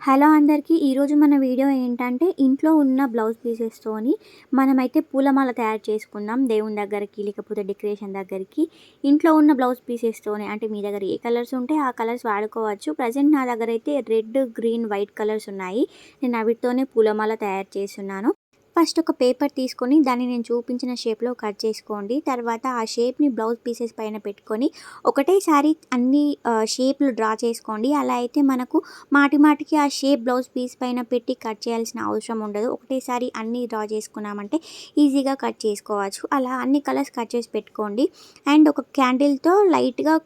Hello అందరికీ ఈరోజు మన వీడియో ఏంటంటే ఇంట్లో ఉన్న బ్లౌజ్ పీసెస్తోని మనమైతే పూలమాల తయారు చేసుకుందాం దేవుని దగ్గరికి లేకపోతే డెకరేషన్ దగ్గరికి. ఇంట్లో ఉన్న బ్లౌజ్ పీసెస్తోని అంటే మీ దగ్గర ఏ కలర్స్ ఉంటే ఆ కలర్స్ వాడుకోవచ్చు. ప్రజెంట్ నా దగ్గర అయితే రెడ్, గ్రీన్, వైట్ కలర్స్ ఉన్నాయి. నేను అవిటితోనే పూలమాల తయారు చేస్తున్నాను. ఫస్ట్ ఒక పేపర్ తీసుకొని దాన్ని నేను చూపించిన షేప్లో కట్ చేసుకోండి. తర్వాత ఆ షేప్ని బ్లౌజ్ పీసెస్ పైన పెట్టుకొని ఒకటేసారి అన్ని షేప్లు డ్రా చేసుకోండి. అలా అయితే మనకు మాటి మాటికి ఆ షేప్ బ్లౌజ్ పీస్ పైన పెట్టి కట్ చేయాల్సిన అవసరం ఉండదు. ఒకటేసారి అన్నీ డ్రా చేసుకున్నామంటే ఈజీగా కట్ చేసుకోవచ్చు. అలా అన్ని కలర్స్ కట్ చేసి పెట్టుకోండి. అండ్ ఒక క్యాండిల్తో లైట్గా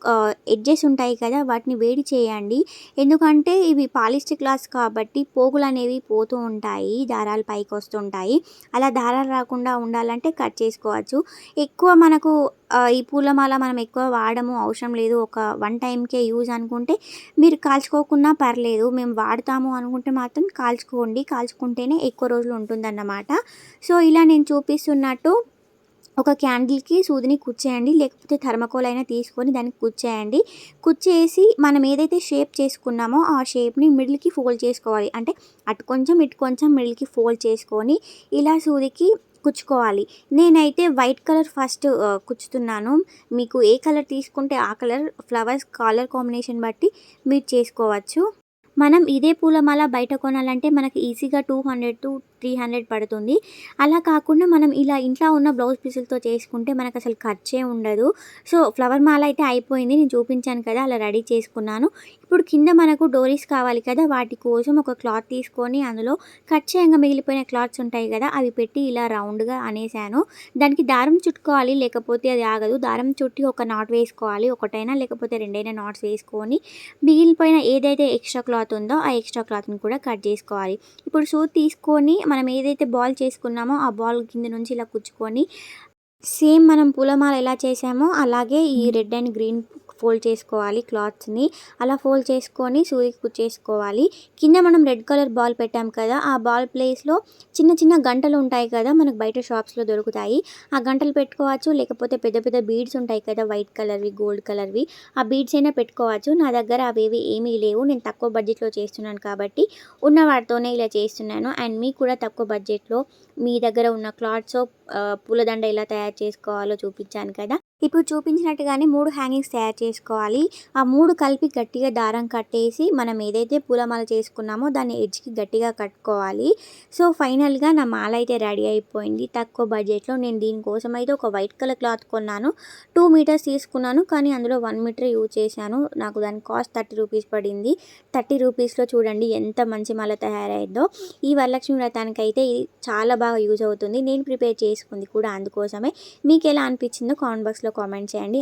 ఎడ్జెస్ ఉంటాయి కదా, వాటిని వేడి చేయండి. ఎందుకంటే ఇవి పాలిస్టర్ క్లాత్స్ కాబట్టి పోగులు అనేవి పోతూ ఉంటాయి, దారాలు పైకి వస్తుంటాయి. అలా దారాలు రాకుండా ఉండాలంటే కట్ చేసుకోవచ్చు. ఎక్కువ మనకు ఈ పూలమాల మనం ఎక్కువ వాడము, అవసరం లేదు, ఒక వన్ టైంకే యూజ్ అనుకుంటే మీరు కాల్చుకోకున్నా పర్లేదు. మేము వాడతాము అనుకుంటే మాత్రం కాల్చుకోండి. కాల్చుకుంటేనే ఎక్కువ రోజులు ఉంటుందన్నమాట. సో ఇలా నేను చూపిస్తున్నట్టు ఒక క్యాండిల్‌కి సూదిని కుచ్చేయండి. లేకపోతే థర్మాకోల్ అయినా తీసుకొని దానికి కుచ్చేయండి. కుచ్చేసి మనం ఏదైతే షేప్ చేసుకున్నామో ఆ షేప్‌ని మిడిల్‌కి ఫోల్డ్ చేసుకోవాలి. అంటే అటు కొంచెం, ఇటు కొంచెం మిడిల్‌కి ఫోల్డ్ చేసుకొని ఇలా సూదికి కుచ్చుకోవాలి. నేనైతే వైట్ కలర్ ఫస్ట్ కుచ్చుతున్నాను. మీకు ఏ కలర్ తీసుకుంటే ఆ కలర్, ఫ్లవర్స్ కలర్ కాంబినేషన్ బట్టి మీరు చేసుకోవచ్చు. మనం ఇదే పూలమాల బయట కొనాలంటే మనకి ఈజీగా 200-300 పడుతుంది. అలా కాకుండా మనం ఇలా ఇంట్లో ఉన్న బ్లౌజ్ పీసులతో చేసుకుంటే మనకసలు ఖర్చే ఉండదు. సో, ఫ్లవర్ మాల అయితే అయిపోయింది. నేను చూపించాను కదా, అలా రెడీ చేసుకున్నాను. ఇప్పుడు కింద మనకు డోరీస్ కావాలి కదా, వాటి కోసం ఒక క్లాత్ తీసుకొని అందులో కట్ చేయంగా మిగిలిపోయిన క్లాత్స్ ఉంటాయి కదా, అవి పెట్టి ఇలా రౌండ్‌గా అనేసాను. దానికి దారం చుట్టుకోవాలి, లేకపోతే అది ఆగదు. దారం చుట్టి ఒక నాట్ వేసుకోవాలి. ఒకటైనా లేకపోతే రెండైనా నాట్స్ వేసుకొని మిగిలిపోయిన ఏదైతే ఎక్స్ట్రా క్లాత్ ఉందో ఆ ఎక్స్ట్రా క్లాత్‌ని కూడా కట్ చేసుకోవాలి. ఇప్పుడు సూది తీసుకొని మనం ఏదైతే బాల్ చేసుకున్నామో ఆ బాల్ కింద నుంచి ఇలా కుచ్చుకొని సేమ్ మనం పూలమాల ఎలా చేసామో అలాగే ఈ రెడ్ అండ్ గ్రీన్ ఫోల్డ్ చేసుకోవాలి క్లాత్స్‌ని. అలా ఫోల్డ్ చేసుకొని సూదికి కుచ్చేసుకోవాలి. కింద మనం రెడ్ కలర్ బాల్ పెట్టాం కదా, ఆ బాల్ ప్లేస్‌లో చిన్న చిన్న గంటలు ఉంటాయి కదా, మనకు బయట షాప్స్‌లో దొరుకుతాయి. ఆ గంటలు పెట్టుకోవచ్చు. లేకపోతే పెద్ద పెద్ద బీడ్స్ ఉంటాయి కదా, వైట్ కలర్‌వి, గోల్డ్ కలర్‌వి. ఆ బీడ్స్ అయినా పెట్టుకోవచ్చు. నా దగ్గర అవేవి ఏమీ లేవు. నేను తక్కువ బడ్జెట్‌లో చేస్తున్నాను కాబట్టి ఉన్న వాటితోనే ఇలా చేస్తున్నాను. అండ్ మీకు కూడా తక్కువ బడ్జెట్‌లో మీ దగ్గర ఉన్న క్లాత్స్‌తో పూలదండ ఎలా తయారు చేసుకోవాలో చూపించాను కదా. ఇప్పుడు చూపించినట్టుగానే 3 హ్యాంగింగ్స్ తయారు చేసుకోవాలి. ఆ 3 కలిపి గట్టిగా దారం కట్టేసి మనం ఏదైతే పూలమాల చేసుకున్నామో దాన్ని ఎడ్జ్‌కి గట్టిగా కట్టుకోవాలి. సో, ఫైనల్‌గా నా మాల అయితే రెడీ అయిపోయింది. తక్కువ బడ్జెట్‌లో నేను దీనికోసం అయితే ఒక వైట్ కలర్ క్లాత్ కొన్నాను. 2 మీటర్స్ తీసుకున్నాను, కానీ అందులో 1 మీటర్ యూజ్ చేశాను. నాకు దాని కాస్ట్ 30 రూపీస్ పడింది. 30 రూపీస్‌లో చూడండి ఎంత మంచి మాల తయారైందో. ఈ వరలక్ష్మి వ్రతానికైతే ఇది చాలా బాగా యూజ్ అవుతుంది. నేను ప్రిపేర్ చేసుకుంది కూడా అందుకోసమే. మీకు ఎలా అనిపించిందో కామెంట్ బాక్స్‌లో కామెంట్ చేయండి.